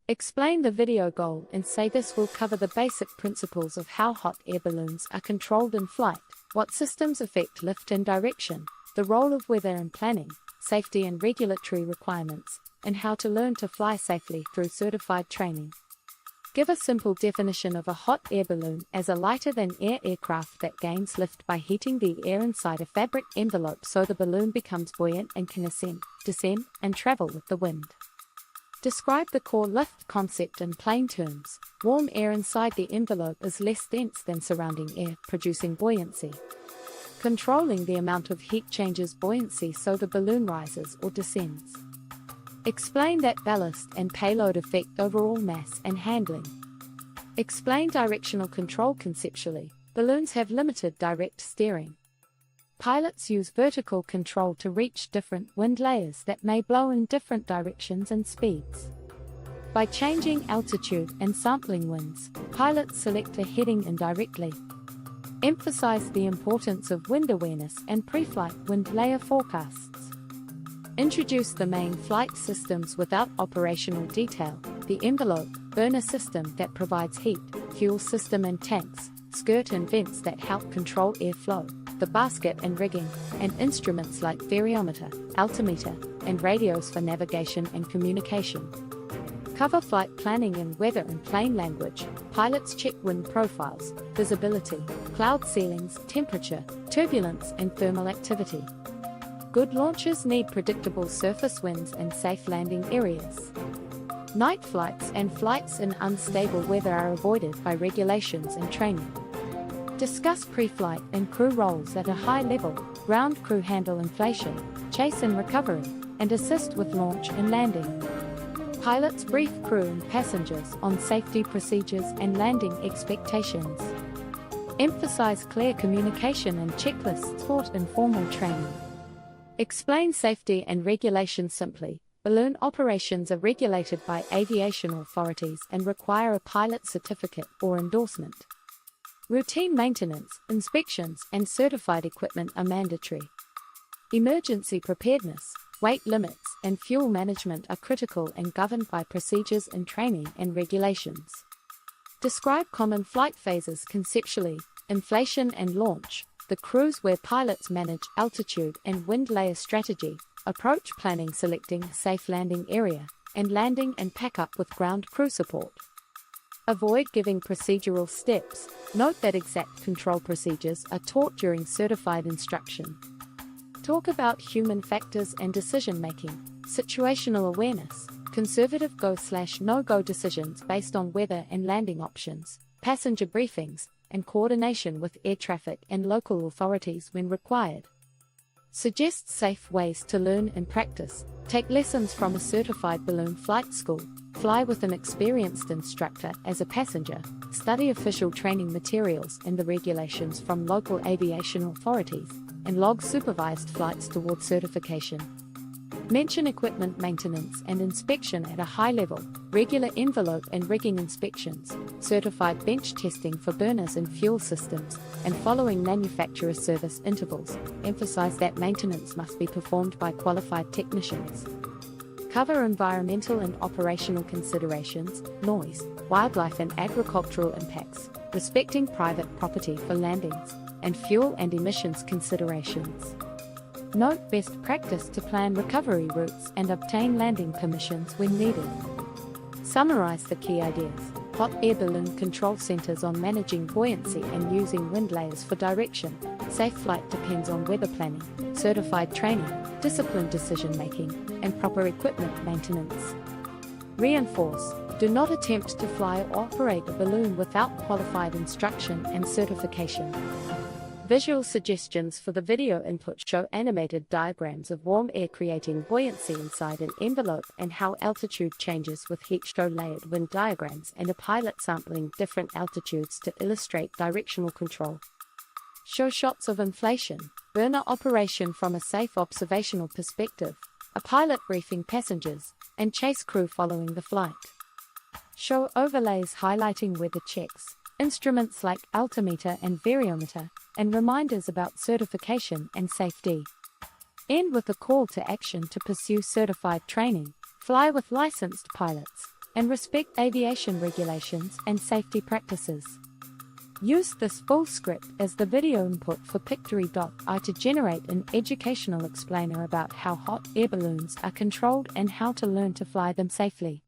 Explain the video goal and say this will cover the basic principles of how hot air balloons are controlled in flight, what systems affect lift and direction, the role of weather in planning, safety and regulatory requirements, and how to learn to fly safely through certified training. Give a simple definition of a hot air balloon as a lighter-than-air aircraft that gains lift by heating the air inside a fabric envelope so the balloon becomes buoyant and can ascend, descend, and travel with the wind. Describe the core lift concept in plain terms. Warm air inside the envelope is less dense than surrounding air, producing buoyancy. Controlling the amount of heat changes buoyancy so the balloon rises or descends. Explain that ballast and payload affect overall mass and handling. Explain directional control conceptually. Balloons have limited direct steering. Pilots use vertical control to reach different wind layers that may blow in different directions and speeds. By changing altitude and sampling winds, pilots select a heading indirectly. Emphasize the importance of wind awareness and pre-flight wind layer forecasts. Introduce the main flight systems without operational detail: the envelope, burner system that provides heat, fuel system and tanks, skirt and vents that help control airflow, the basket and rigging, and instruments like variometer, altimeter, and radios for navigation and communication. Cover flight planning in weather and plain language. Pilots check wind profiles, visibility, cloud ceilings, temperature, turbulence, and thermal activity. Good launches need predictable surface winds and safe landing areas. Night flights and flights in unstable weather are avoided by regulations and training. Discuss pre-flight and crew roles at a high level. Ground crew handle inflation, chase and recovery, and assist with launch and landing. Pilots brief crew and passengers on safety procedures and landing expectations. Emphasize clear communication and checklists taught in formal training. Explain safety and regulation simply. Balloon operations are regulated by aviation authorities and require a pilot certificate or endorsement. Routine maintenance, inspections, and certified equipment are mandatory. Emergency preparedness, weight limits, and fuel management are critical and governed by procedures in training and regulations. Describe common flight phases conceptually: inflation and launch, the cruise where pilots manage altitude and wind layer strategy, approach planning selecting a safe landing area, and landing and pack up with ground crew support. Avoid giving procedural steps. Note that exact control procedures are taught during certified instruction. Talk about human factors and decision-making, situational awareness, conservative go/no-go decisions based on weather and landing options, passenger briefings, and coordination with air traffic and local authorities when required. Suggest safe ways to learn and practice. Take lessons from a certified balloon flight school. Fly with an experienced instructor as a passenger. Study official training materials and the regulations from local aviation authorities, and log supervised flights toward certification. Mention equipment maintenance and inspection at a high level, regular envelope and rigging inspections, certified bench testing for burners and fuel systems, and following manufacturer service intervals. Emphasize that maintenance must be performed by qualified technicians. Cover environmental and operational considerations, noise, wildlife and agricultural impacts, respecting private property for landings, and fuel and emissions considerations. Note best practice to plan recovery routes and obtain landing permissions when needed. Summarize the key ideas. Hot air balloon control centers on managing buoyancy and using wind layers for direction. Safe flight depends on weather planning, certified training, disciplined decision-making, and proper equipment maintenance. Reinforce: do not attempt to fly or operate a balloon without qualified instruction and certification. Visual suggestions for the video input show animated diagrams of warm air creating buoyancy inside an envelope and how altitude changes with heat. Show layered wind diagrams and a pilot sampling different altitudes to illustrate directional control. Show shots of inflation, burner operation from a safe observational perspective, a pilot briefing passengers, and chase crew following the flight. Show overlays highlighting weather checks, instruments like altimeter and variometer, and reminders about certification and safety. End with a call to action to pursue certified training. Fly with licensed pilots. and respect aviation regulations and safety practices. Use this full script as the video input for Pictory.ai to generate an educational explainer about how hot air balloons are controlled and how to learn to fly them safely.